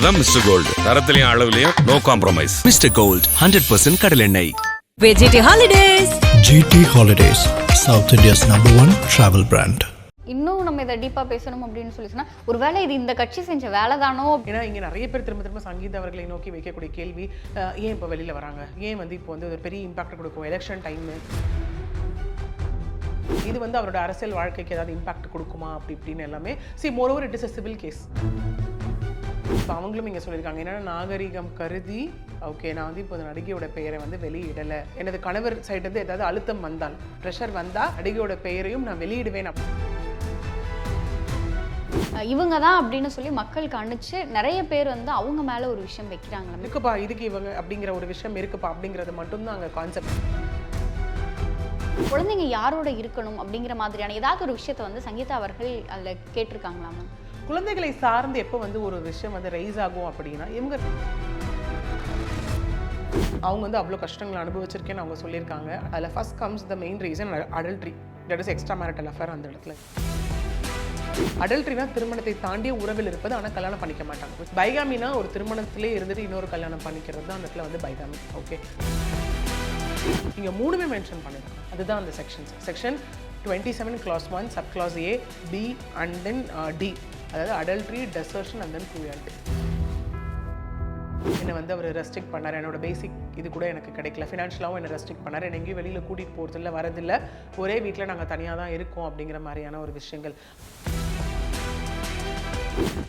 தான் mister Gold. தரத்திலையும் அளவுலையும் நோ காம்ப்ரமைஸ். மிஸ்டர் கோல்ட் 100% கடல் எண்ணெய். GT Holidays. GT Holidays, South India's #1 travel brand. இன்னும் நம்ம இதை டீப்பாக பேசணும் அப்படின்னு சொல்லி சொன்னால் ஒருவேளை இது இந்த கட்சி செஞ்ச வேலை தானோ. ஏன்னா இங்கே நிறைய பேர் திரும்ப திரும்ப சங்கீதா அவர்களை நோக்கி வைக்கக்கூடிய கேள்வி, ஏன் இப்போ வெளியில் வராங்க, ஏன் வந்து இப்போ வந்து ஒரு பெரிய இம்பாக்ட் கொடுக்கும் எலெக்ஷன் டைமு, இது வந்து அவரோட அரசியல் வாழ்க்கைக்கு ஏதாவது இம்பாக்ட் கொடுக்குமா அப்படி இப்படின்னு எல்லாமே. Moreover it is a civil case. இப்போ அவங்களும் இங்கே சொல்லியிருக்காங்க, என்னென்னா நாகரிகம் கருதி ஓகே நான் வந்து இப்போ நடிகையோட பெயரை வந்து வெளியிடலை, எனது கணவர் சைடு ஏதாவது அழுத்தம் வந்தால் ப்ரெஷர் வந்தால் நடிகையோட பெயரையும் நான் வெளியிடுவேன். இவங்க தான் அப்படின்னு சொல்லி மக்களுக்கு அனுப்பிச்சு நிறைய பேர் வந்து அவங்க மேலே ஒரு விஷயம் வைக்கிறாங்களா, இருக்குப்பா இதுக்கு இவங்க அப்படிங்கிற ஒரு விஷயம் இருக்குப்பா அப்படிங்கிறது மட்டும்தான் அங்கே கான்செப்ட். குழந்தைங்க யாரோட இருக்கணும் அப்படிங்கிற மாதிரியான ஏதாவது ஒரு விஷயத்த வந்து சங்கீதா அவர்கள் அதில் கேட்டிருக்காங்களா மேம்? குழந்தைகளை சார்ந்து எப்போ வந்து ஒரு விஷயம் வந்து ரைஸ் ஆகும் அப்படின்னா அவங்க வந்து அவ்வளோ கஷ்டங்களை அனுபவிச்சிருக்கேன்னு அவங்க சொல்லியிருக்காங்க. அதில் first comes the main reason adultery, that is extra marital affair. அந்த இடத்துல அடல்ட்ரினா திருமணத்தை தாண்டிய உறவில் இருப்பது, ஆனால் கல்யாணம் பண்ணிக்க மாட்டாங்க. பைகாமினா ஒரு திருமணத்திலே இருந்துட்டு இன்னொரு கல்யாணம் பண்ணிக்கிறது தான் அந்த இடத்துல வந்து பைகாமி. ஓகே, இங்கே மூணுமே மென்ஷன் பண்ணியிருக்காங்க. அதுதான் அந்த section 27 clause 1 sub clause A, B and then D, அதாவது adultery, desertion and then cruelty. என்னை வந்து அவர் ரெஸ்ட்ரிக்ட் பண்ணார், என்னோட பேசிக் இது கூட எனக்கு கிடைக்கல, ஃபினான்ஷியலாகவும் என்னை ரெஸ்ட்ரிக்ட் பண்ணார், என்னை எங்கேயும் வெளியில் கூட்டிகிட்டு போகிறதில்ல, வரதில்லை, ஒரே வீட்டில் நாங்கள் தனியாக தான் இருக்கோம் அப்படிங்கிற மாதிரியான ஒரு விஷயங்கள்.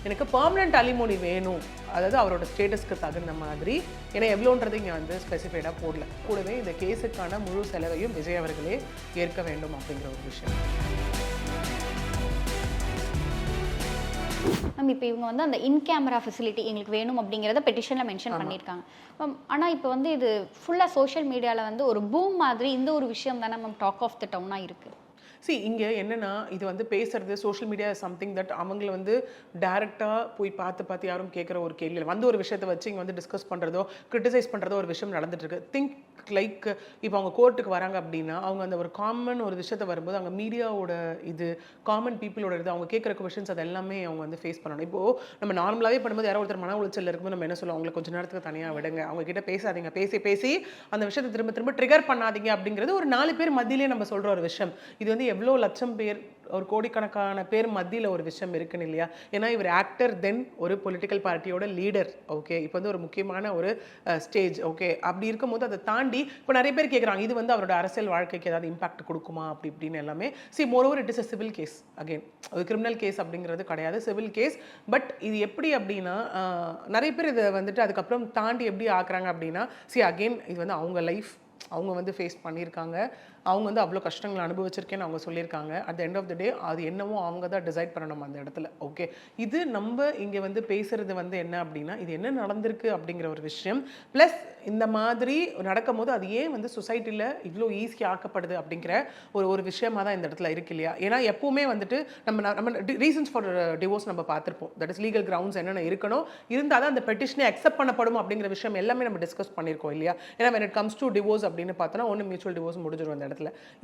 எனக்கு பர்மனெண்ட் அலிமோனி வேணும், அதாவது அவரோட ஸ்டேட்டஸ்க்கு தகுந்த மாதிரி. ஏன்னா எவ்வளோன்றது இங்கே வந்து ஸ்பெசிஃபைடாக போடல. கூடவே இந்த கேஸுக்கான முழு செலவையும் விஜய் அவர்களே ஏற்க வேண்டும் அப்படிங்கிற ஒரு விஷயம். மேம் இப்போ இவங்க வந்து அந்த இன் கேமரா ஃபெசிலிட்டி எங்களுக்கு வேணும் அப்படிங்கிறத பெட்டிஷனில் மென்ஷன் பண்ணியிருக்காங்க மேம். ஆனால் இப்போ வந்து இது ஃபுல்லாக சோஷியல் மீடியாவில் வந்து ஒரு பூம் மாதிரி இந்த ஒரு விஷயம் தானே மேம் டாக் ஆஃப் த டவுனாக இருக்குது. இங்கே என்னென்னா இது வந்து பேசுறது சோஷியல் மீடியா சம்திங் தட் அவங்கள வந்து டேரெக்டாக போய் பார்த்து யாரும் கேட்குற ஒரு கேள்வி வந்து ஒரு விஷயத்தை வச்சு இங்கே வந்து டிஸ்கஸ் பண்ணுறதோ கிரிட்டிசைஸ் பண்ணுறதோ ஒரு விஷயம் நடந்துட்டுருக்கு. திங்க் லைக் இப்போ அவங்க கோர்ட்டுக்கு வராங்க அப்படின்னா அவங்க அந்த ஒரு காமன் ஒரு விஷயத்தை வரும்போது அவங்க மீடியாவோட இது காமன் பீப்புளோட இது அவங்க கேட்குற கொஷின்ஸ் அது எல்லாமே அவங்க வந்து ஃபேஸ் பண்ணணும். இப்போது நம்ம நார்மலாகவே பண்ணும்போது யாரோ ஒருத்தர் மன உளைச்சல் இருக்கும்போது நம்ம என்ன சொல்லுவோம், அவங்களை கொஞ்சம் நேரத்துக்கு தனியாக விடுங்க, அவங்க கிட்ட பேசாதீங்க, பேசி அந்த விஷயத்தை திரும்ப ட்ரிகர் பண்ணாதீங்க அப்படிங்கிறது ஒரு 4 பேர் மத்தியிலே நம்ம சொல்கிற ஒரு விஷயம். இது வந்து எவ்வளோ லட்சம் பேர் ஒரு கோடிக்கணக்கான பேர் மத்தியில் ஒரு விஷயம் இருக்குன்னு இல்லையா. ஏன்னா இவர் ஆக்டர், தென் ஒரு பொலிட்டிக்கல் பார்ட்டியோட லீடர். ஓகே, இப்போ வந்து ஒரு முக்கியமான ஒரு ஸ்டேஜ். ஓகே, அப்படி இருக்கும்போது அதை தாண்டி இப்போ நிறைய பேர் கேட்குறாங்க இது வந்து அவரோட அரசியல் வாழ்க்கைக்கு ஏதாவது இம்பாக்ட் கொடுக்குமா அப்படி இப்படின்னு எல்லாமே. Moreover it is a civil case. Again ஒரு கிரிமினல் கேஸ் அப்படிங்கிறது கிடையாது, சிவில் கேஸ். பட் இது எப்படி அப்படின்னா நிறைய பேர் இதை வந்துட்டு அதுக்கப்புறம் தாண்டி எப்படி ஆக்குறாங்க அப்படின்னா அகெயின் இது வந்து அவங்க லைஃப், அவங்க வந்து ஃபேஸ் பண்ணியிருக்காங்க, அவங்க வந்து அவ்வளோ கஷ்டங்களை அனுபவிச்சிருக்கேன்னு அவங்க சொல்லியிருக்காங்க. At the end of the day அது என்னவோ அவங்க தான் டிசைட் பண்ணணும் அந்த இடத்துல. ஓகே, இது நம்ம இங்கே வந்து பேசுகிறது வந்து என்ன அப்படின்னா இது என்ன நடந்திருக்கு அப்படிங்கிற ஒரு விஷயம். ப்ளஸ் இந்த மாதிரி நடக்கும் போது அது ஏன் வந்து சொசைட்டியில் இவ்வளோ ஈஸியாக ஆக்கப்படுது அப்படிங்கிற ஒரு விஷயமாக தான் இந்த இடத்துல இருக்கு இல்லையா. ஏன்னா எப்பவுமே வந்துட்டு நம்ம ரீசன்ஸ் ஃபார் டிவோர்ஸ் நம்ம பார்த்துருப்போம், தட் இஸ் லீகல் கிரவுண்ட்ஸ் என்னென்ன இருக்கணும், இருந்தால் தான் அந்த பெட்டிஷனே அக்செப்ட் பண்ணப்படும் அப்படிங்கிற விஷயம் எல்லாமே நம்ம டிஸ்கஸ் பண்ணியிருக்கோம் இல்லையா. ஏன்னா when it comes to divorce அப்படின்னு பார்த்தோன்னா ஒன்று மியூச்சுவல் டிவோர்ஸ் முடிஞ்சிடும் அந்த இடத்துல,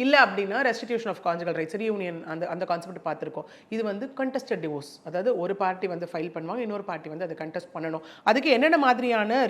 இல்லை அப்படின்னா restitution of conjugal rights, reunion அந்த கான்செப்ட் பார்த்துருக்கோம். இது வந்து கண்டெஸ்டட் டிவோர்ஸ், அதாவது ஒரு பார்ட்டி வந்து ஃபைல் பண்ணுவாங்க, இன்னொரு பார்ட்டி வந்து அதை கண்டெஸ்ட் பண்ணணும். அதுக்கு என்னென்ன மாதிரியான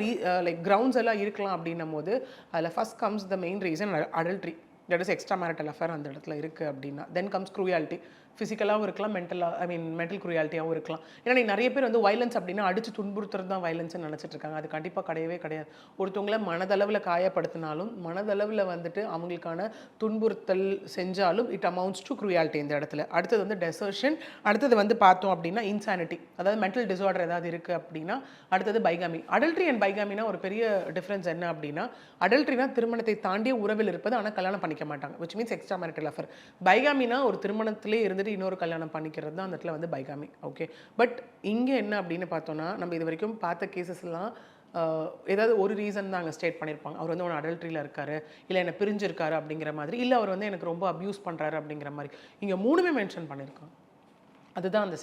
லைக் கிரவுண்ட்ஸ் எல்லாம் இருக்கலாம் அப்படின்னும் போது அதில் first comes the main reason adultery, that is extra marital affair அந்த இடத்துல இருக்குது அப்படின்னா. தென் கம்ஸ் க்ரூயாலிட்டி, ஃபிசிக்கலாகவும் இருக்கலாம், மென்டல் க்ரூயாலிட்டியாகவும் இருக்கலாம். ஏன்னா நிறைய பேர் வந்து வயலன்ஸ் அப்படின்னா அடித்து துன்புறுத்துறது தான் வயலன்ஸ்னு நினச்சிட்டு இருக்காங்க. அது கண்டிப்பாக கிடையவே கிடையாது. ஒருத்தவங்கள மனதளவில் காயப்படுத்தினாலும் மனதளவில் வந்துட்டு அவங்களுக்கான துன்புறுத்தல் செஞ்சாலும் இட் அமௌண்ட்ஸ் டு க்ரூயாலிட்டி இந்த இடத்துல. அடுத்தது வந்து டெசர்ஷன், அடுத்தது வந்து பார்த்தோம் அப்படின்னா இன்சானிட்டி, அதாவது மென்டல் டிஸார்டர் ஏதாவது இருக்குது அப்படின்னா. அடுத்தது பைகாமி. அடல்ட்ரி அண்ட் பைகாமினா ஒரு பெரிய டிஃப்ரென்ஸ் என்ன அப்படின்னா அடல்ட்ரினா திருமணத்தை தாண்டிய உறவில் இருப்பது, ஆனால் கல்யாணம் பண்ணிக்க மாட்டாங்க, which means extra marital affair. பைகாமினா ஒரு திருமணத்திலே இருந்து இன்னொரு கல்யாணம் பண்ணிக்கிறது தான் அந்த இடத்துல வந்து பைகாமி. ஓகே, பட் இங்கே என்ன அப்படின்னு பார்த்தோன்னா நம்ம இது வரைக்கும் பார்த்த கேசஸ்லாம் ஏதாவது ஒரு ரீசன் தான் அங்கே ஸ்டேட் பண்ணியிருப்பாங்க. அவர் வந்து ஒன்று அடல்ட்ரியில் இருக்காரு, இல்லை என்னை பிரிஞ்சிருக்காரு அப்படிங்கிற மாதிரி, இல்லை அவர் வந்து எனக்கு ரொம்ப அப்யூஸ் பண்ணுறாரு அப்படிங்கிற மாதிரி. இங்கே மூணுமே மென்ஷன் பண்ணியிருக்காங்க. அதுதான் அந்த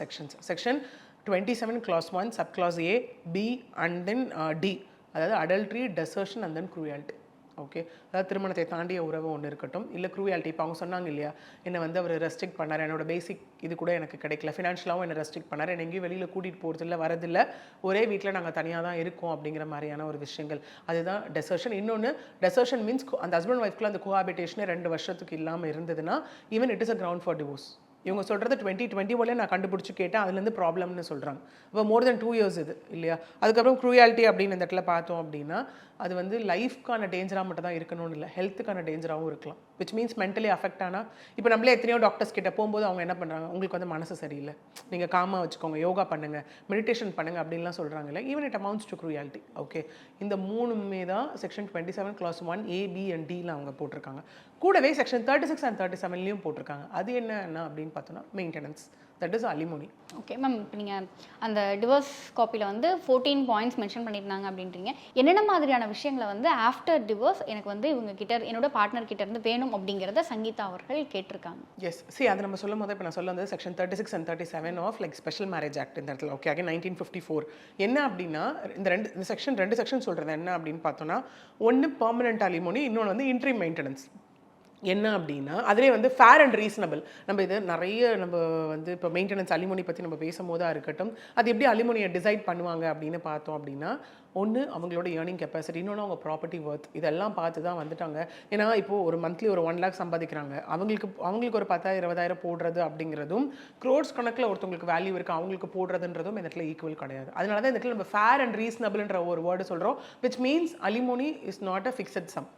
section 27 clause 1 sub clause A, B and then D, அதாவது adultery, desertion and then cruelty. Okay, அதாவது திருமணத்தை தாண்டிய உறவு ஒன்று இருக்கட்டும், இல்லை க்ரூயாலிட்டி. இப்போ அவங்க சொன்னாங்க இல்லையா, என்னை வந்து அவர் ரெஸ்ட்ரிக்ட் பண்ணார், என்னோட பேசிக் இது கூட எனக்கு கிடைக்கல, ஃபினான்ஷியலாகவும் என்னை ரெஸ்ட்ரிக்ட் பண்ணார், என்னை எங்கேயும் வெளியில் கூட்டிகிட்டு போகிறதில்ல, வரதில்லை, ஒரே வீட்டில் நாங்கள் தனியாக தான் இருக்கோம் அப்படிங்கிற மாதிரியான ஒரு விஷயங்கள். அதுதான் டெசர்ஷன். இன்னொன்று, டெசர்ஷன் மீன்ஸ் அந்த ஹஸ்பண்ட் ஒய்ஃப்குள்ள அந்த கோஹாபிட்டேஷனே 2 வருஷத்துக்கு இல்லாமல் இருந்ததுன்னா even it is a ground for divorce. இவங்க சொல்கிறது 2021 நான் கண்டுபிடிச்சி கேட்டேன், அதுலேருந்து ப்ராப்ளம்னு சொல்கிறாங்க. இப்போ மோர் தென் 2 இயர்ஸ் இது இல்லையா. அதுக்கப்புறம் க்ரூயாலிட்டி அப்படின்னு இந்த இடத்துல பார்த்தோம் அப்படின்னா அது வந்து லைஃப்க்கான டேஞ்சராக மட்டும் தான் இருக்கணும்னு இல்லை, ஹெல்த்துக்கான டேஞ்சராகவும் இருக்கலாம். விச் மீன்ஸ் மென்டலி அஃபெக்ட் ஆனால் இப்போ நம்மளே எத்தனையோ டாக்டர்ஸ் கிட்ட போகும்போது அவங்க என்ன பண்ணுறாங்க, உங்களுக்கு வந்து மனசு சரியில்லை, நீங்கள் காமாக வச்சுக்கோங்க, யோகா பண்ணுங்கள், மெடிடேஷன் பண்ணுங்கள் அப்படின்லாம் சொல்கிறாங்கல்ல. Even it amounts to cruelty. Okay, இந்த 3மே தான் section 27 clause 1 A, B and Dல அவங்க போட்டிருக்காங்க. கூடவே செக்ஷன் 36 and 37லையும் போட்டிருக்காங்க. அது என்ன அப்படின்னு பார்த்தோன்னா maintenance, that is alimony. Okay ma'am, இப்போ நீங்கள் அந்த டிவோர்ஸ் காப்பியில் வந்து 14 பாயிண்ட்ஸ் மென்ஷன் பண்ணியிருந்தாங்க அப்படின்றீங்க. என்னென்ன மாதிரியான விஷயங்களை வந்து ஆஃப்டர் டிவோர்ஸ் எனக்கு வந்து இவங்க கிட்ட என்னோட பார்ட்னர் கிட்ட இருந்து வேணும் அப்படிங்கிறத சங்கீதா அவர்கள் கேட்டிருக்காங்க. எஸ், அதை நம்ம சொல்லும் போது இப்போ நான் சொல்ல வந்தது section 36 and 37 of like special marriage act இந்த இடத்துல. ஓகே, 1954 என்ன அப்படின்னா இந்த செக்ஷன் 2 செக்ஷன் சொல்கிறது என்ன அப்படின்னு பார்த்தோன்னா, ஒன்று பெர்மனன்ட் அலிமோனி, இன்னொன்று வந்து இன்ட்ரீம் மெயின்டெனன்ஸ். என்ன அப்படின்னா அதிலே வந்து ஃபேர் அண்ட் ரீசனபிள். நம்ம இது நிறைய நம்ம வந்து இப்போ மெயின்டெனன்ஸ் அலிமோனி பற்றி நம்ம பேசும்போதாக இருக்கட்டும், அது எப்படி அலிமோனியை டிசைட் பண்ணுவாங்க அப்படின்னு பார்த்தோம் அப்படின்னா, ஒன்று அவங்களோட ஏர்னிங் கெப்பாசிட்டி, இன்னொன்று அவங்க ப்ராப்பர்ட்டி ஒர்த், இதெல்லாம் பார்த்து தான் வந்துட்டாங்க. ஏன்னா இப்போது ஒரு மந்த்லி ஒரு 1 lakh சம்பாதிக்கிறாங்க, அவங்களுக்கு ஒரு 10,000 20,000 போடுறது அப்படிங்கிறதும் க்ரோர்ஸ் கணக்கில் ஒருத்தவங்களுக்கு வேல்யூ இருக்குது அவங்களுக்கு போடுறதுன்றதும் இந்த இடத்துல ஈக்குவல் கிடையாது. அதனால தான் இந்த இடத்துல நம்ம ஃபேர் அண்ட் ரீசனபிள்ன்ற ஒரு வேர்டு சொல்கிறோம். Which means alimony is not a fixed sum.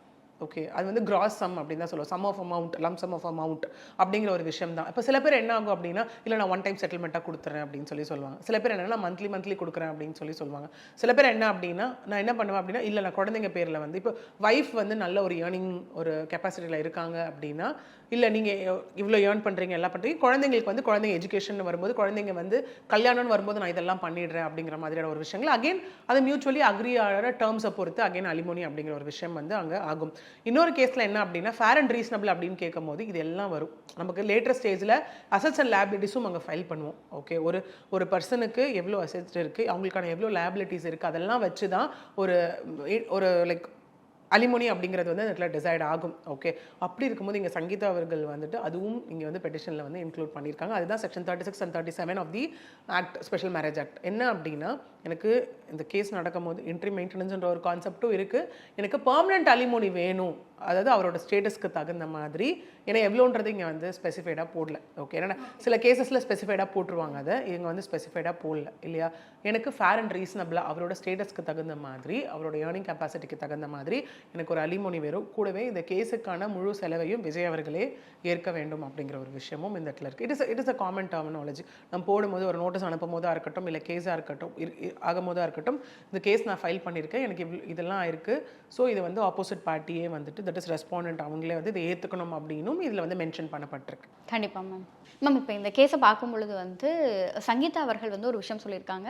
Okay, அது வந்து கிராஸ் சம் அப்படின்னு தான் சொல்லுவோம். Sum of amount, lump sum of amount அப்படிங்கிற ஒரு விஷயம் தான். இப்போ சில பேர் என்ன ஆகும் அப்படின்னா, இல்லை நான் 1 time செட்டில்மெண்ட்டாக கொடுத்துறேன் அப்படின்னு சொல்லுவாங்க. சில பேர் என்னன்னா மந்த்லி கொடுக்குறேன் அப்படின்னு சொல்லுவாங்க. சில பேர் என்ன அப்படின்னா, நான் என்ன பண்ணுவேன் அப்படின்னா, இல்லை நான் குழந்தைங்க பேரில் வந்து இப்போ ஒய்ஃப் வந்து நல்ல ஒரு ஏர்னிங் ஒரு கெப்பாசிட்டியில் இருக்காங்க அப்படின்னா, இல்லை நீங்கள் இவ்வளோ ஏர்ன் பண்ணுறீங்க எல்லாம் பண்ணுறீங்க, குழந்தைங்களுக்கு வந்து குழந்தைங்க எஜுகேஷன் வரும்போது, குழந்தைங்க வந்து கல்யாணம்னு வரும்போது நான் இதெல்லாம் பண்ணிடுறேன் அப்படிங்கிற மாதிரியான ஒரு விஷயங்கள் அகைன் அது மியூச்சுவலி அக்ரி ஆகிற டேர்ம்ஸை பொறுத்து அகைன் அலிமோனி அப்படிங்கிற ஒரு விஷயம் வந்து அங்கே ஆகும். இன்னொரு கேஸில் என்ன அப்படின்னா, ஃபேர் அண்ட் ரீசனபிள் அப்படின்னு கேட்கும் போது இது எல்லாம் வரும். நமக்கு லேட்டர் ஸ்டேஜில் அசட்ஸ் அண்ட் லேபிலிட்டிஸும் அங்கே ஃபைல் பண்ணுவோம். ஓகே, ஒரு பர்சனுக்கு எவ்வளோ அசட்ஸ் இருக்குது, அவங்களுக்கான எவ்வளோ லேபிலிட்டிஸ் இருக்குது, அதெல்லாம் வச்சு தான் ஒரு லைக் அலிமோனி அப்படிங்கிறது வந்து அதில் டிசைட் ஆகும். ஓகே, அப்படி இருக்கும்போது இங்கே சங்கீதா அவர்கள் வந்துட்டு அதுவும் இங்கே வந்து பெட்டிஷனில் வந்து இன்க்ளூட் பண்ணியிருக்காங்க. அதுதான் section 36 and 37 of the act, special marriage act. என்ன அப்படின்னா, எனக்கு இந்த கேஸ் நடக்கும் போது இன்ட்ரி மெயின்டெனன்ஸ்ன்ற ஒரு கான்செப்டும் இருக்குது, எனக்கு பெர்மனன்ட் அலிமோனி வேணும், அதாவது அவரோட ஸ்டேட்டஸ்க்கு தகுந்த மாதிரி. ஏன்னா எவ்வளோன்றது இங்கே வந்து ஸ்பெசிஃபைடாக போடல. ஓகே, ஏன்னா சில கேசஸில் ஸ்பெசிஃபைடாக போட்டுருவாங்க, அதை இவங்க வந்து ஸ்பெசிஃபைடாக போடல இல்லையா. எனக்கு ஃபேர் அண்ட் ரீசனபிளாக அவரோட ஸ்டேட்டஸ்க்கு தகுந்த மாதிரி, அவரோட ஏர்னிங் கெப்பாசிட்டிக்கு தகுந்த மாதிரி எனக்கு ஒரு அலிமோனி வேணும். கூடவே இந்த கேஸுக்கான முழு செலவையும் விஜய் அவர்களே ஏற்க வேண்டும் அப்படிங்கிற ஒரு விஷயமும் இந்த இடத்துல இருக்குது. It is a common terminology. நம்ம போடும்போது ஒரு நோட்டீஸ் அனுப்பும் போதாக இருக்கட்டும், இல்லை கேஸாக இருக்கட்டும், ஆகும்போதாக இருக்கட்டும், இந்த கேஸ் நான் ஃபைல் பண்ணியிருக்கேன், எனக்கு இதெல்லாம் இருக்குது, ஸோ இது வந்து ஆப்போசிட் பார்ட்டியே வந்துட்டு தட் இஸ் ரெஸ்பாண்டன்ட் அவங்களே வந்து இதை ஏற்றுக்கணும் அப்படின்னும் இதில் வந்து மென்ஷன் பண்ணப்பட்டிருக்கு. கண்டிப்பாக மேம். இப்போ இந்த கேஸை பார்க்கும் பொழுது வந்து சங்கீதா அவர்கள் வந்து ஒரு விஷயம் சொல்லியிருக்காங்க,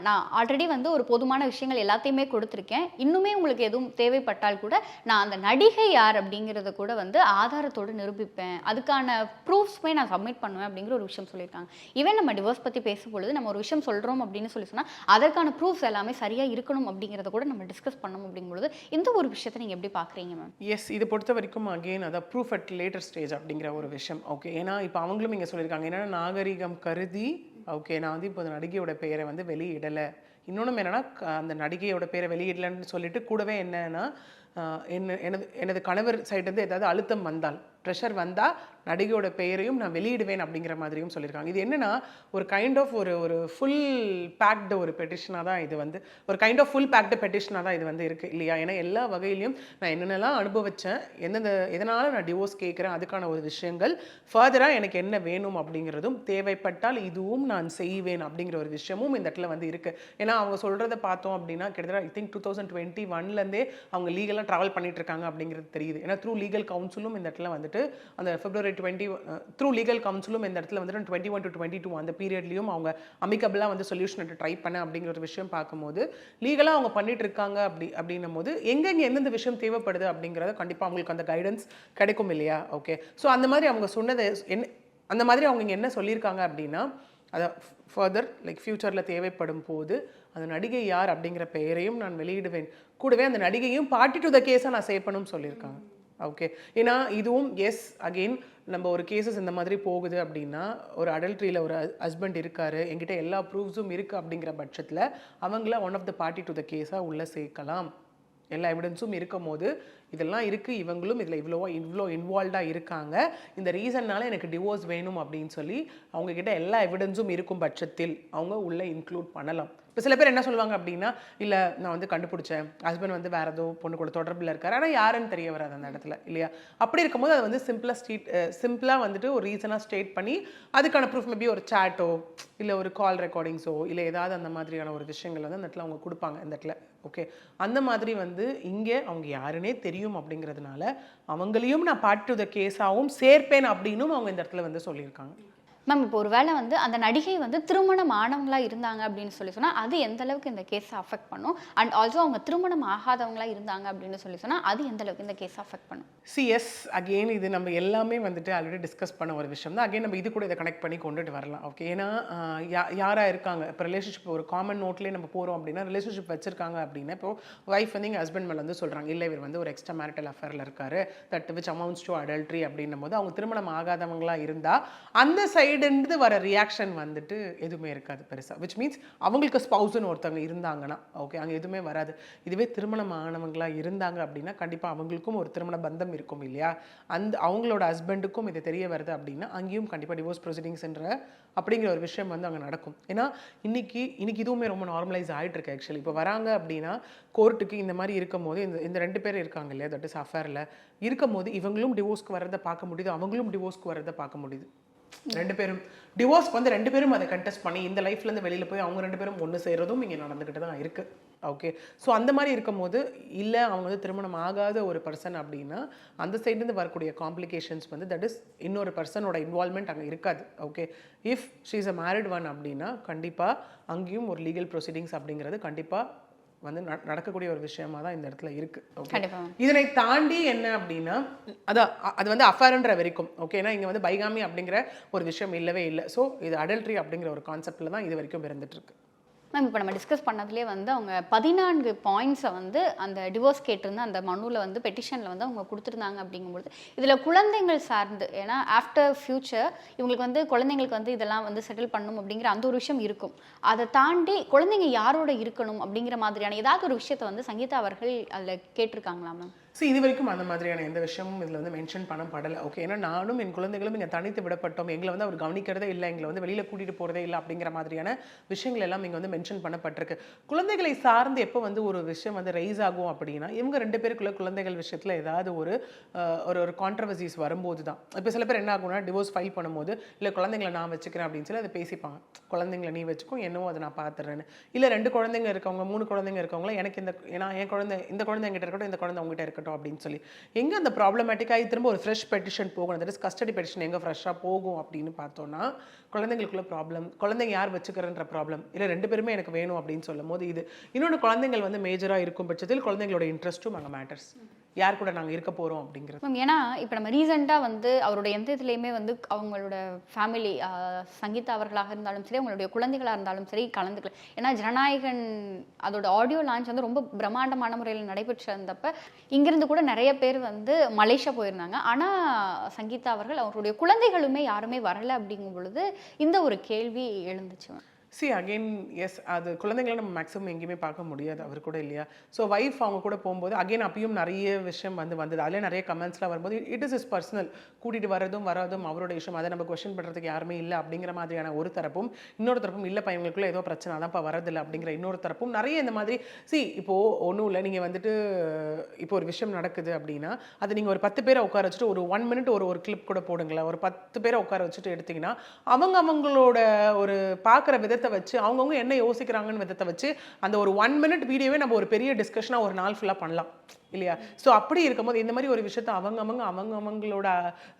நான் ஆல்ரெடி வந்து ஒரு பொதுமான விஷயங்கள் எல்லாத்தையுமே கொடுத்துருக்கேன், இன்னுமே உங்களுக்கு எதுவும் தேவைப்பட்டால் கூட நான் அந்த நடிகை யார் அப்படிங்கிறத கூட வந்து ஆதாரத்தோடு நிரூபிப்பேன், அதுக்கான ப்ரூஃப்ஸ்மே நான் சப்மிட் பண்ணுவேன் அப்படிங்கிற ஒரு விஷயம் சொல்லியிருக்காங்க. ஈவன் நம்ம டிவோர்ஸ் பற்றி பேசும்பொழுது நம்ம ஒரு விஷயம் சொல்கிறோம் அப்படின்னு சொன்னால் அதற்கான ப்ரூஃப்ஸ் எல்லாமே சரியாக இருக்கணும் அப்படிங்கிறத கூட நம்ம டிஸ்கஸ் பண்ணணும் அப்படிங்கும்பொழுது இந்த ஒரு விஷயத்தை நீங்கள் எப்படி பார்க்குறீங்க மேம்? எஸ், இதை பொறுத்த வரைக்கும் அகெயின் அதை ப்ரூஃப் அட் லேட்டர் ஸ்டேஜ் அப்படிங்கிற ஒரு விஷயம். ஓகே, ஏன்னா இப்போ அவங்களும் இங்கே சொல்லியிருக்காங்க, என்னென்னா நாகரிகம் கருதி ஓகே நான் வந்து இப்போ நடிகையோட பெயரை வந்து வெளியிடலை. இன்னொன்று என்னென்னா, அந்த நடிகையோட பேரை வெளியிடலைன்னு சொல்லிட்டு கூடவே என்னன்னா, எனது கணவர் சைட்லேருந்து ஏதாவது அழுத்தம் வந்தால், ப்ரெஷர் வந்தால் நடிகையோட பெயரையும் நான் வெளியிடுவேன் அப்படிங்கிற மாதிரியும் சொல்லியிருக்காங்க. இது என்னென்னா, ஒரு கைண்ட் ஆஃப் ஒரு ஃபுல் பேக்டு ஒரு பெட்டிஷனாக தான் இது வந்து, ஒரு கைண்ட் ஆஃப் ஃபுல் பேக்டு பெட்டிஷனாக தான் இது வந்து இருக்குது இல்லையா. ஏன்னா எல்லா வகையிலையும் நான் என்னென்னலாம் அனுபவித்தேன், எதனால் நான் டிவோர்ஸ் கேட்குறேன், அதுக்கான ஒரு விஷயங்கள், ஃபர்தராக எனக்கு என்ன வேணும் அப்படிங்கிறதும், தேவைப்பட்டால் இதுவும் நான் செய்வேன் அப்படிங்கிற ஒரு விஷயமும் இந்த இடத்துல வந்து இருக்குது. ஏன்னா அவங்க சொல்கிறத பார்த்தோம் அப்படின்னா கிட்டத்தட்ட ஐ திங்க் 2021லேருந்தே அவங்க லீகலாக ட்ராவல் பண்ணிட்டு இருக்காங்க அப்படிங்கிறது தெரியுது. ஏன்னா த்ரூ லீகல் கவுன்சிலும் இந்த இடத்துல வந்துட்டு அந்த February 20 த்ரூ லீகல் கவுன்சிலும் இந்த இடத்துல வந்துட்டு 21 to 22 அந்த பீரியட்லையும் அவங்க அமிக்கபிளாக வந்து சொல்யூஷன் ட்ரை பண்ண அப்படிங்கிற ஒரு விஷயம் பார்க்கும்போது லீகலாக அவங்க பண்ணிட்டு இருக்காங்க அப்படின்னும் போது எங்கெங்கே எந்தெந்த விஷயம் தேவைப்படுது அப்படிங்கிறத கண்டிப்பாக அவங்களுக்கு அந்த கைடன்ஸ் கிடைக்கும் இல்லையா. ஓகே, ஸோ அந்த மாதிரி அவங்க சொன்னதை அந்த மாதிரி அவங்க இங்கே என்ன சொல்லியிருக்காங்க அப்படின்னா, அதை ஃபர்தர் லைக் ஃப்யூச்சரில் தேவைப்படும் போது அந்த நடிகை யார் அப்படிங்கிற பெயரையும் நான் வெளியிடுவேன், கூடவே அந்த நடிகையும் பார்ட்டி டு த கேஸை நான் சேர்ப்பணும்னு சொல்லியிருக்காங்க. ஓகே, ஏன்னா இதுவும் எஸ் அகெயின் நம்ம ஒரு கேசஸ் இந்த மாதிரி போகுது அப்படின்னா, ஒரு அடல்ட்ரியில் ஒரு ஹஸ்பண்ட் இருக்காரு, என்கிட்ட எல்லா ப்ரூஃப்ஸும் இருக்குது அப்படிங்கிற பட்சத்தில் அவங்கள one of the party to the கேஸாக உள்ளே சேர்க்கலாம். எல்லா எவிடன்ஸும் இருக்கும் போது இதெல்லாம் இருக்குது, இவங்களும் இதில் இவ்வளோ இன்வால்வ்டாக இருக்காங்க, இந்த ரீசன்னால எனக்கு டிவோர்ஸ் வேணும் அப்படின்னு சொல்லி அவங்கக்கிட்ட எல்லா எவிடன்ஸும் இருக்கும் பட்சத்தில் அவங்க உள்ளே இன்க்ளூட் பண்ணலாம். இப்போ சில பேர் என்ன சொல்லுவாங்க அப்படின்னா, இல்லை நான் வந்து கண்டுபிடிச்சேன், ஹஸ்பண்ட் வந்து வேறு ஏதோ பொண்ணு கூட தொடர்பில் இருக்காரு, ஆனால் யாருன்னு தெரிய வராது அந்த இடத்துல இல்லையா. அப்படி இருக்கும்போது அதை வந்து சிம்பிளாக வந்துட்டு ஒரு ரீசனாக ஸ்டேட் பண்ணி அதுக்கான ப்ரூஃப் மேபி ஒரு சேட்டோ இல்லை ஒரு கால் ரெக்கார்டிங்ஸோ இல்லை ஏதாவது அந்த மாதிரியான ஒரு விஷயங்கள் வந்து அந்த இடத்துல அவங்க கொடுப்பாங்க இந்த இடத்துல. ஓகே, அந்த மாதிரி வந்து இங்கே அவங்க யாருன்னே தெரியும் அப்படிங்கிறதுனால அவங்களையும் நான் பார்ட் டு த கேஸாகவும் சேர்ப்பேன் அப்படின்னும் அவங்க இந்த இடத்துல வந்து சொல்லியிருக்காங்க. மேம், இப்போ ஒரு வேளை வந்து அந்த நடிகை வந்து திருமணம் ஆனவங்களா இருந்தாங்க அப்படின்னு சொன்னால் அது எந்த அளவுக்கு இந்த கேஸை அஃபெக்ட் பண்ணும்? அண்ட் ஆல்சோ அவங்க திருமணம் ஆகாதவங்களா இருந்தாங்க அப்படின்னு சொன்னால் அது எந்த அளவுக்கு இந்த கேஸை அஃபெக்ட் பண்ணும்? எஸ் அகெயின் இது நம்ம எல்லாமே வந்துட்டு ஆல்ரெடி டிஸ்கஸ் பண்ண ஒரு விஷயம் தான். அகெயின் நம்ம இது கூட இதை கனெக்ட் பண்ணி கொண்டுட்டு வரலாம். ஓகே, ஏன்னா யாராக இருக்காங்க இப்போ ரிலேஷன்ஷிப் ஒரு காமன் நோட்லேயே நம்ம போகிறோம் அப்படின்னா, ரிலேஷன்ஷிப் வச்சிருக்காங்க அப்படின்னா, இப்போ ஒய்ஃப் வந்து எங்கள் ஹஸ்பண்ட் மேலே வந்து சொல்கிறாங்க, இல்லை இவர் வந்து ஒரு எக்ஸ்ட்ரா மேரிட்டல் அஃபேரில் இருக்காரு, that which amounts to adultery அப்படின்னும் போது அவங்க திருமணம் ஆகாதவங்களா இருந்தால் அந்த சைடுன்றது வர ரியாக்ஷன் வந்துட்டு எதுவுமே இருக்காது பெருசாக. விச் மீன்ஸ் அவங்களுக்கு ஸ்பவுஸ்ன்னு ஒருத்தவங்க இருந்தாங்கன்னா ஓகே அங்கே எதுவுமே வராது. இதுவே திருமணம் ஆனவங்களா இருந்தாங்க அப்படின்னா கண்டிப்பாக அவங்களுக்கும் ஒரு திருமண பந்தம் இருக்கும் இல்லையா, அந்த அவங்களோட ஹஸ்பண்டுக்கும் இது தெரிய வருது அப்படின்னா அங்கேயும் கண்டிப்பாக டிவோர்ஸ் ப்ரொசீடிங்ஸ்ன்ற அப்படிங்கிற ஒரு விஷயம் வந்து அங்கே நடக்கும். ஏன்னா இன்னைக்கு இதுவுமே ரொம்ப நார்மலைஸ் ஆகிட்டு இருக்கு. ஆக்சுவலி இப்போ வராங்க அப்படின்னா கோர்ட்டுக்கு இந்த மாதிரி இருக்கும் போது இந்த 2 பேர் இருக்காங்க இல்லையா, தட் இஸ் அஃபேரில் இருக்கும் போது இவங்களும் டிவோர்ஸ்க்கு வர்றதை பார்க்க முடியுது, அவங்களும் டிவோர்ஸ்க்கு வர்றதை பார்க்க முடியுது. 2 பேரும் டிவோர்ஸ்க்கு வந்து 2 பேரும் அதை கண்டெஸ்ட் பண்ணி இந்த லைஃப்லேருந்து வெளியில் போய் அவங்க 2 பேரும் ஒன்று செய்கிறதும் இங்கே நடந்துக்கிட்டு தான் இருக்குது. ஓகே, ஸோ அந்த மாதிரி இருக்கும்போது இல்லை அவங்க வந்து திருமணம் ஆகாத ஒரு பர்சன் அப்படின்னா அந்த சைட்லேருந்து வரக்கூடிய காம்ப்ளிகேஷன்ஸ் வந்து தட் இஸ் இன்னொரு பர்சனோட இன்வால்மெண்ட் அங்கே இருக்காது. Okay, if she is a married one அப்படின்னா கண்டிப்பாக அங்கேயும் ஒரு லீகல் ப்ரொசீடிங்ஸ் அப்படிங்கிறது கண்டிப்பாக வந்து நடக்கக்கூடிய ஒரு விஷயமா தான் இந்த இடத்துல இருக்கு. இதனை தாண்டி என்ன அப்படின்னா அது வந்து அஃபேர்ன்ற வரைக்கும் ஓகேனா இங்கே வந்து பைகாமி அப்படிங்கிற ஒரு விஷயம் இல்லவே இல்லை. ஸோ இது அடல்ட்ரி அப்படிங்கிற ஒரு கான்செப்டில் தான் இது வரைக்கும் இருந்துட்டு இருக்கு. மேம், இப்போ நம்ம டிஸ்கஸ் பண்ணதுலேயே வந்து அவங்க 14 பாயிண்ட்ஸை வந்து அந்த டிவோர்ஸ் கேட்டிருந்த அந்த மனுவில் வந்து பெட்டிஷனில் வந்து அவங்க கொடுத்துருந்தாங்க. அப்படிங்கும்போது இதில் குழந்தைகள் சார்ந்து, ஏன்னா ஆஃப்டர் ஃபியூச்சர் இவங்களுக்கு வந்து குழந்தைங்களுக்கு வந்து இதெல்லாம் வந்து செட்டில் பண்ணணும் அப்படிங்கிற அந்த ஒரு விஷயம் இருக்கும். அதை தாண்டி குழந்தைங்க யாரோட இருக்கணும் அப்படிங்கிற மாதிரியான ஏதாவது ஒரு விஷயத்தை வந்து சங்கீதா அவர்கள் அதில் கேட்டிருக்காங்களா மேம்? இது வரைக்கும் அந்த மாதிரியான எந்த விஷயமும் இதில் வந்து மென்ஷன் பண்ணப்படலை. ஓகே, ஏன்னா நானும் என் குழந்தைகளும் இங்கே தனித்து விடப்பட்டோம், எங்களை வந்து அவர் கவனிக்கிறதே இல்லை, எங்களை வந்து வெளியில் கூட்டிகிட்டு போகிறதே இல்லை அப்படிங்கிற மாதிரியான விஷயங்கள் எல்லாம் இங்கே வந்து மென்ஷன் பண்ணப்பட்டிருக்கு. குழந்தைகளை சார்ந்து எப்போ வந்து ஒரு விஷயம் வந்து ரைஸ் ஆகும் அப்படின்னா இவங்க 2 பேருக்குள்ள குழந்தைகள் விஷயத்தில் ஏதாவது ஒரு கான்ட்ரவர்சிஸ் வரும்போது தான். இப்போ சில பேர் என்ன ஆகும்னா டிவோர்ஸ் ஃபைல் பண்ணும்போது இல்லை குழந்தைங்களை நான் வச்சுக்கிறேன் அப்படின்னு சொல்லி அதை பேசிப்பாங்க, குழந்தைங்களை நீ வச்சுக்கும் என்னவோ அதை நான் பார்த்துறேன்னு. இல்லை 2 குழந்தைங்க இருக்கவங்க 3 குழந்தைங்க இருக்கவங்கள எனக்கு என் குழந்தை இந்த குழந்தை எங்கிட்ட இருக்கட்டும், இந்த குழந்தை அவங்ககிட்ட இருக்கட்டும் அப்படின்னு சொல்லி எங்க அந்த ப்ராப்ளமேட்டிக்காக திரும்ப ஒரு ஃப்ரெஷ் பெட்டிஷன் போகணும், தட் இஸ் கஸ்டடி பெட்டிஷன் எங்கே ஃப்ரெஷ்ஷாக போகும் அப்படின்னு பார்த்தோன்னா குழந்தைங்களுக்குள்ள ப்ராப்ளம், குழந்தைங்க யார் வச்சுக்கிறன்ற ப்ராப்ளம், இல்லை 2 பேருமே எனக்கு வேணும் அப்படின்னு சொல்லும் போது இது இன்னொன்று குழந்தைங்கள் வந்து மேஜராக இருக்கும் பட்சத்தில் குழந்தைங்களோட இன்ட்ரெஸ்ட்டும் அங்கே மேட்டர்ஸ், யார் கூட நாங்கள் இருக்க போகிறோம் அப்படிங்கிறது. மேம், ஏன்னா இப்போ நம்ம ரீசெண்டாக வந்து அவரோட எந்த இதுலேயுமே வந்து அவங்களோட ஃபேமிலி சங்கீதா அவர்களாக இருந்தாலும் சரி அவங்களுடைய குழந்தைகளாக இருந்தாலும் சரி கலந்துக்கல. ஏன்னா ஜனநாயகன் அதோட ஆடியோ லான்ச் வந்து ரொம்ப பிரம்மாண்டமான முறையில் நடைபெற்றிருந்தப்ப இங்கிருந்து கூட நிறைய பேர் வந்து மலேசியா போயிருந்தாங்க. ஆனால் சங்கீதா அவர்கள் அவருடைய குழந்தைகளுமே யாருமே வரலை அப்படிங்கும் பொழுது இந்த ஒரு கேள்வி எழுந்துச்சு. அகெயின் எஸ், அது குழந்தைங்களை நம்ம மேக்ஸிமம் எங்கேயுமே பார்க்க முடியாது அவர் கூட இல்லையா. ஸோ ஒய்ஃப் அவங்க கூட போகும்போது அகெயின் அப்பயும் நிறைய விஷயம் வந்தது, அதில் நிறைய கமெண்ட்ஸ்லாம் வரும்போது இட் இஸ் பர்சனல், கூட்டிகிட்டு வரதும் அவரோட விஷயம், அதை நம்ம கொஸ்டின் பண்ணுறதுக்கு யாருமே இல்லை அப்படிங்கிற மாதிரியான ஒரு தரப்பும், இன்னொரு தரப்பும் இல்லை பையங்களுக்குள்ள ஏதோ பிரச்சனை அதான்ப்பா வரதில்லை அப்படிங்கிற இன்னொரு தரப்பும் நிறைய இந்த மாதிரி. இப்போது ஒன்றும் இல்லை, நீங்கள் வந்துட்டு இப்போ ஒரு விஷயம் நடக்குது அப்படின்னா அதை நீங்கள் ஒரு 10 பேரை உட்கார வச்சுட்டு ஒரு 1 மினிட் ஒரு கிளிப் கூட போடுங்களேன், ஒரு 10 பேரை உட்கார வச்சுட்டு எடுத்திங்கன்னா அவங்களோட ஒரு பார்க்குற விதத்தை வச்சு அவங்கவுங்க என்ன யோசிக்கிறாங்கன்னு விதத்தை வச்சு அந்த ஒரு 1 மினிட் வீடியோவே நம்ம ஒரு பெரிய டிஸ்கஷனாக ஒரு நாள் ஃபுல்லாக பண்ணலாம் இல்லையா. ஸோ அப்படி இருக்கும்போது இந்த மாதிரி ஒரு விஷயத்தை அவங்களோட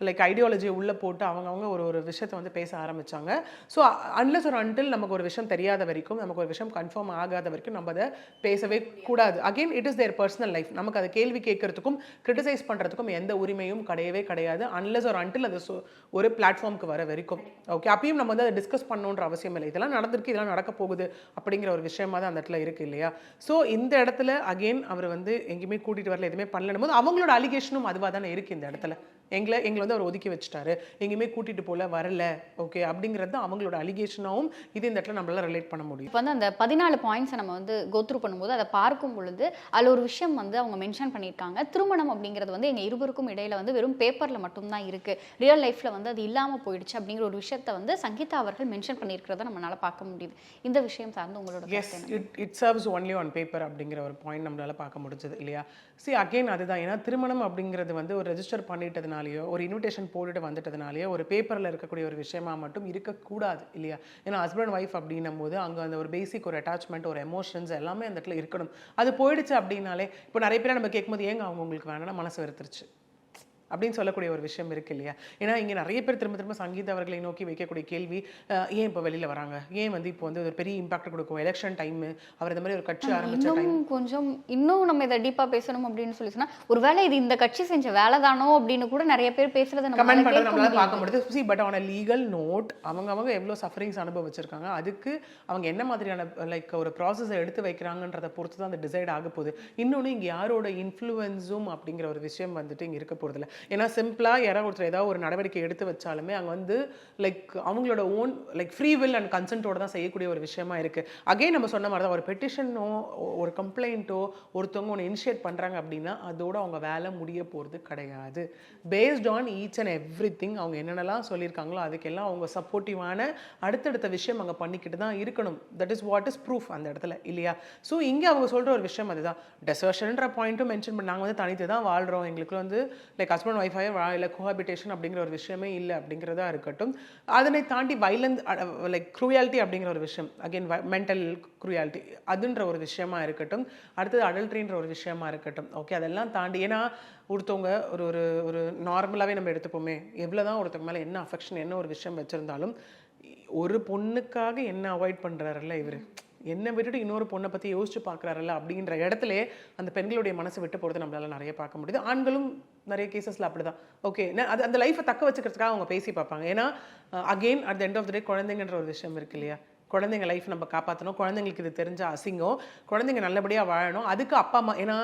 லைக் ஐடியாலஜியை உள்ளே போட்டு அவங்கவுங்க ஒரு விஷயத்தை வந்து பேச ஆரம்பித்தாங்க. ஸோ அன்லெஸ் ஒரு அன்டில் நமக்கு ஒரு விஷயம் தெரியாத வரைக்கும், நமக்கு ஒரு விஷயம் கன்ஃபார்ம் ஆகாத வரைக்கும் நம்ம அதை பேசவே கூடாது. Again it is there personal life, நமக்கு அதை கேள்வி கேட்கறதுக்கும் கிரிட்டிசைஸ் பண்ணுறதுக்கும் எந்த உரிமையும் கிடையாது அன்லெஸ் ஒரு அன்டில் அது ஒரு பிளாட்ஃபார்முக்கு வர வரைக்கும். ஓகே, அப்பயும் நம்ம வந்து அதை டிஸ்கஸ் பண்ணணுன்ற அவசியம் இல்லை. இதெல்லாம் நடந்திருக்கு, இதெல்லாம் நடக்க போகுது அப்படிங்கிற ஒரு விஷயமா தான் அந்த இடத்துல இருக்குது இல்லையா? ஸோ இந்த இடத்துல அகெயின் அவர் வந்து எங்கேயுமே கூட்டிகிட்டு வரல, எதுவுமே பண்ணலனும் போது அவங்களோட அலிகேஷனும் அதுவாக தானே இருக்குது இந்த இடத்துல. எங்களை வந்து அவர் ஒதுக்கி வச்சுட்டாரு, எங்கேயுமே கூட்டிகிட்டு போல, வரல, ஓகே அப்படிங்கிறது தான் அவங்களோட அலிகேஷனாகவும் இது இந்த இடத்துல நம்மளால ரிலேட் பண்ண முடியும். இப்போ வந்து அந்த 14 பாயிண்ட்ஸை நம்ம வந்து கோத்ரூ பண்ணும்போது அதை பார்க்கும் பொழுது அதில் ஒரு விஷயம் வந்து அவங்க மென்ஷன் பண்ணியிருக்காங்க. திருமணம் அப்படிங்கிறது வந்து எங்கள் இருவருக்கும் இடையில வந்து வெறும் பேப்பரில் மட்டும்தான் இருக்குது, ரியல் லைஃப்பில் வந்து அது இல்லாமல் போயிடுச்சு அப்படிங்கிற ஒரு விஷயத்தை வந்து சங்கீதா அவர்கள் மென்ஷன் பண்ணியிருக்கிறத நம்மளால பார்க்க முடியுது. இந்த விஷயம் சார்ந்து உங்களோட yes, it serves only on paper அப்படிங்கிற ஒரு பாயிண்ட் நம்மளால பார்க்க முடிஞ்சது இல்லையா? சி அகெயின் அதுதான், ஏன்னா திருமணம் அப்படிங்கிறது வந்து ஒரு ரெஜிஸ்டர் பண்ணிட்டதுனாலையோ ஒரு இன்விடேஷன் போட்டுட்டு வந்துட்டதுனாலையோ ஒரு பேப்பரில் இருக்கக்கூடிய ஒரு விஷயமா மட்டும் இருக்கக்கூடாது இல்லையா? ஏன்னா ஹஸ்பண்ட் ஒய்ஃப் அப்படின்னும் போது அங்கே அந்த ஒரு பேசிக் ஒரு அட்டாச்மெண்ட், ஒரு எமோஷன்ஸ் எல்லாமே அந்த இடத்துல இருக்கணும். அது போயிடுச்சு அப்படின்னாலே இப்போ நிறைய பேர் நம்ம கேட்கும்போது ஏங்க அவங்க உங்களுக்கு வேணாம்னா மனசு வெறுத்துருச்சு அப்படின்னு சொல்லக்கூடிய ஒரு விஷயம் இருக்குது இல்லையா? ஏன்னா இங்கே நிறைய பேர் திரும்ப திரும்ப சங்கீதா அவர்களை நோக்கி வைக்கக்கூடிய கேள்வி, ஏன் இப்போ வெளியில் வராங்க, ஏன் வந்து இப்போ வந்து ஒரு பெரிய இம்பாக்ட் கொடுக்கும், எலெக்ஷன் டைமு, அவர் இந்த மாதிரி ஒரு கட்சி ஆரம்பிச்ச டைம். கொஞ்சம் இன்னும் நம்ம இதை டீப்பாக பேசணும் அப்படின்னு சொல்லி சொன்னால், ஒரு வேளை இது இந்த கட்சி செஞ்ச வேலை தானோ அப்படின்னு கூட நிறைய பேர் பேசுறதை கமெண்ட் பண்ணுறது நம்மளால பார்க்க முடியுது. See but on legal note அவங்க எவ்வளோ சஃபரிங்ஸ் அனுபவிச்சிருக்காங்க, அதுக்கு அவங்க என்ன மாதிரியான லைக் ஒரு ப்ராசஸை எடுத்து வைக்கிறாங்கன்றதை பொறுத்து தான் அந்த டிசைட் ஆக போகுது. இன்னொன்று இங்கே யாரோட இன்ஃப்ளூயன்ஸும் அப்படிங்கிற ஒரு விஷயம் வந்துட்டு இங்கே இருக்க போகிறதில்ல. ஏன்னா சிம்பிளாக யாராவது ஒருத்தர் ஏதாவது ஒரு நடவடிக்கை எடுத்து வச்சாலுமே அங்கே வந்து லைக் அவங்களோட own like free will and கன்சென்ட்டோட தான் செய்யக்கூடிய ஒரு விஷயமா இருக்குது. அகைன் நம்ம சொன்ன மாதிரி தான், ஒரு பெட்டிஷனோ ஒரு கம்ப்ளைண்ட்டோ ஒருத்தவங்க ஒன்று இனிஷியேட் பண்ணுறாங்க அப்படின்னா அதோட அவங்க வேலை முடிய போகிறது கிடையாது. Based on each and every thing அவங்க என்னென்னலாம் சொல்லியிருக்காங்களோ அதுக்கெல்லாம் அவங்க சப்போர்ட்டிவான அடுத்தடுத்த விஷயம் அங்கே பண்ணிக்கிட்டு தான் இருக்கணும். That is what is proof அந்த இடத்துல இல்லையா? ஸோ இங்கே அவங்க சொல்கிற ஒரு விஷயம் அதுதான். டெசர்ஷன்ற பாயிண்ட்டும் மென்ஷன் பண்ணி நாங்கள் வந்து தனித்து தான் வாழ்கிறோம், எங்களுக்கு வந்து லைக் ஹஸ்பண்ட் ஒய்ஃபாக இல்லை கோஹாபிட்டேஷன் அப்படிங்கிற ஒரு விஷயமே இல்லை அப்படிங்கிறதா இருக்கட்டும். அதனை தாண்டி வைலன்ஸ் லைக் க்ரூயாலிட்டி அப்படிங்கிற ஒரு விஷயம், அகெயின் மென்டல் க்ரூயாலிட்டி அதுன்ற ஒரு விஷயமா இருக்கட்டும், அடுத்தது அடல்ட்ரின்ற ஒரு விஷயமா இருக்கட்டும். ஓகே, அதெல்லாம் தாண்டி ஏன்னா ஒருத்தவங்க ஒரு ஒரு ஒரு நார்மலாகவே நம்ம எடுத்துப்போமே, எவ்வளோ தான் ஒருத்தவங்க மேலே என்ன அஃபெக்ஷன் என்ன ஒரு விஷயம் வச்சுருந்தாலும் ஒரு பொண்ணுக்காக என்ன அவாய்ட் பண்ணுறாருல்ல இவர், என்னை விட்டுட்டு இன்னொரு பொண்ணை பற்றி யோசிச்சு பார்க்குறாருல்ல அப்படின்ற இடத்துல அந்த பெண்களுடைய மனசை விட்டு போகிறது நம்மளால நிறைய பார்க்க முடியுது. ஆண்களும் நிறைய கேசஸில் அப்படி தான். ஓகே, அது அந்த லைஃப்பை தக்க வச்சுக்கிறதுக்காக அவங்க பேசி பார்ப்பாங்க. ஏன்னா again at the end of the day குழந்தைங்கன்ற ஒரு விஷயம் இருக்கு இல்லையா? குழந்தைங்க லைஃப் நம்ம காப்பாற்றணும், குழந்தைங்களுக்கு இது தெரிஞ்ச அசிங்கம், குழந்தைங்க நல்லபடியாக வாழணும். அதுக்கு அப்பா அம்மா, ஏன்னா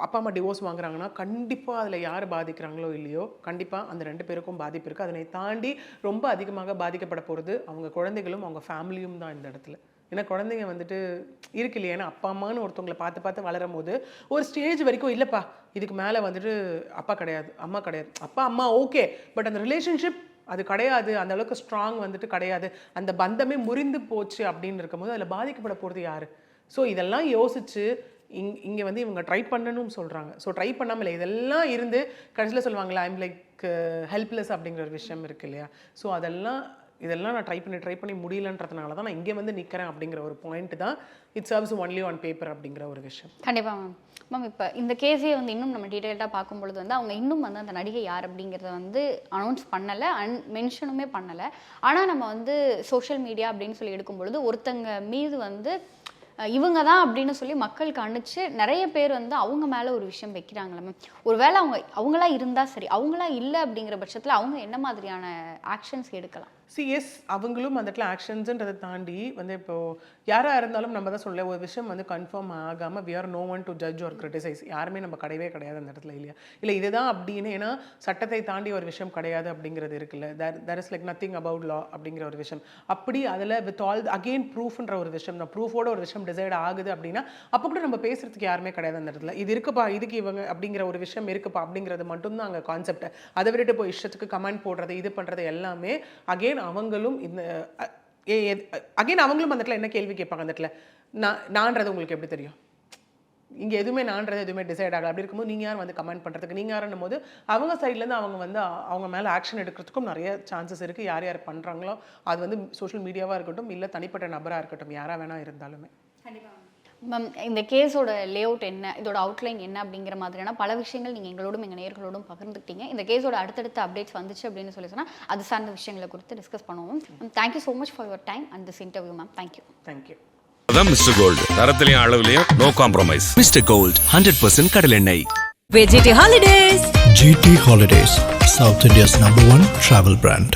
அப்பா அம்மா டிவோர்ஸ் வாங்குறாங்கன்னா கண்டிப்பாக அதில் யார் பாதிக்கிறாங்களோ இல்லையோ கண்டிப்பாக அந்த 2 பேருக்கும் பாதிப்பு இருக்குது. அதனை தாண்டி ரொம்ப அதிகமாக பாதிக்கப்பட போகிறது அவங்க குழந்தைகளும் அவங்க ஃபேமிலியும் தான் இந்த இடத்துல. ஏன்னா குழந்தைங்க வந்துட்டு இருக்கு இல்லையா, ஏன்னா அப்பா அம்மான்னு ஒருத்தவங்களை பார்த்து பார்த்து வளரும் போது ஒரு ஸ்டேஜ் வரைக்கும் இல்லைப்பா இதுக்கு மேலே வந்துட்டு அப்பா கிடையாது அம்மா கிடையாது, அப்பா அம்மா ஓகே பட் அந்த ரிலேஷன்ஷிப் அது கிடையாது, அந்த அளவுக்கு ஸ்ட்ராங் வந்துட்டு கிடையாது, அந்த பந்தமே முறிந்து போச்சு அப்படின்னு இருக்கும்போது அதில் பாதிக்கப்பட போகிறது யார்? ஸோ இதெல்லாம் யோசிச்சு இங்கே வந்து இவங்க ட்ரை பண்ணணும்னு சொல்கிறாங்க. ஸோ ட்ரை பண்ணாமல் இதெல்லாம் இருந்து கடைசியில் சொல்லுவாங்களா ஐம் லைக் ஹெல்ப்லெஸ் அப்படிங்கிற ஒரு விஷயம் இருக்குது இல்லையா? ஸோ இதெல்லாம் நான் ட்ரை பண்ணி முடியலன்றதுனால தான் நான் இங்கே வந்து நிற்கிறேன் அப்படிங்கிற ஒரு பாயிண்ட் தான் it serves only on paper அப்படிங்கிற ஒரு விஷயம். கண்டிப்பாக மேம் இப்போ இந்த கேஸே வந்து இன்னும் நம்ம டீட்டெயில்டாக பார்க்கும்பொழுது வந்து அவங்க இன்னும் வந்து அந்த நடிகை யார் அப்படிங்கிறத வந்து அனௌன்ஸ் பண்ணலை, மென்ஷனுமே பண்ணலை. ஆனால் நம்ம வந்து சோஷியல் மீடியா அப்படின்னு சொல்லி எடுக்கும்பொழுது ஒருத்தங்க மீது வந்து இவங்க தான் அப்படின்னு சொல்லி மக்களுக்கு அனுப்பிச்சு நிறைய பேர் வந்து அவங்க மேலே ஒரு விஷயம் வைக்கிறாங்களே மேம். ஒரு வேளை அவங்களா இருந்தால் சரி, அவங்களா இல்லை அப்படிங்கிற பட்சத்தில் அவங்க என்ன மாதிரியான ஆக்ஷன்ஸ் எடுக்கலாம்? எஸ், அவங்களும் அந்த இடத்துல ஆக்ஷன்ஸுன்றதை தாண்டி வந்து இப்போது யாராக இருந்தாலும் நம்ம தான் சொல்ல ஒரு விஷயம் வந்து கன்ஃபார்ம் ஆகாமல் we are no one to judge or criticise, யாருமே நம்ம கிடையவே கிடையாது அந்த இடத்துல இல்லையா? இல்லை இதுதான் அப்படின்னு, ஏன்னா சட்டத்தை தாண்டி ஒரு விஷயம் கிடையாது அப்படிங்கிறது இருக்குல்ல, there is like nothing about law அப்படிங்கிற ஒரு விஷயம். அப்படி அதில் வித் ஆல் அகெயின் ப்ரூஃப்ன்ற ஒரு விஷயம் தான், ப்ரூஃபோட ஒரு விஷயம் டிசைட் ஆகுது அப்படின்னா அப்போ கூட நம்ம பேசுறதுக்கு யாருமே கிடையாது அந்த இடத்துல. இது இருக்குப்பா, இதுக்கு இவங்க அப்படிங்கிற ஒரு விஷயம் இருக்குப்பா அப்படிங்கிறது மட்டும்தான் அங்கே கான்செப்ட். அதை விட்டுட்டு போய் இஷ்டத்துக்கு கமெண்ட் போடுறது இது பண்ணுறது எல்லாமே அகெயின் அவங்களும் இந்த அகைன் அவங்களும் அந்த இடத்துல என்ன கேள்வி கேட்பாங்க அந்த இடத்துல, நான்றது உங்களுக்கு எப்படி தெரியும், இங்கே எதுவுமே நான்றது எதுவுமே டிசைட் ஆகலை, அப்படி இருக்கும்போது நீங்கள் யார் வந்து கமெண்ட் பண்ணுறதுக்கு, நீங்கள் யாருன்னும் போது அவங்க சைட்லேருந்து அவங்க வந்து அவங்க மேலே ஆக்ஷன் எடுக்கிறதுக்கும் நிறைய சான்சஸ் இருக்குது. யார் யார் பண்ணுறாங்களோ அது வந்து சோஷியல் மீடியாவாக இருக்கட்டும் இல்லை தனிப்பட்ட நபராக இருக்கட்டும் யாராக வேணா இருந்தாலுமே. மேம் இந்த கேஸோட லே அவுட் என்ன, இதோட அவுட்லைன் என்ன அப்படிங்கிற மாதிரியான பல விஷயங்கள் நீங்கள் எங்களோடும் எங்கள் நேயர்களோடும் பகிர்ந்துக்கிட்டீங்க. இந்த கேஸோட அடுத்தடுத்த அப்டேட்ஸ் வந்துச்சு அப்படின்னு சொல்லி சொன்னால் அது சார்ந்த விஷயங்களை குறித்து டிஸ்கஸ் பண்ணுவோம். Thank you so much for your time and this interview ma'am. Thank you. அதான் மிஸ்டர் கோல்டு, தரத்திலையும் அளவுலையும் நோ காம்ப்ரமைஸ். மிஸ்டர் கோல்ட் 100% கடலெண்ணெய். VGT Holidays. GT Holidays, South India's #1 travel brand.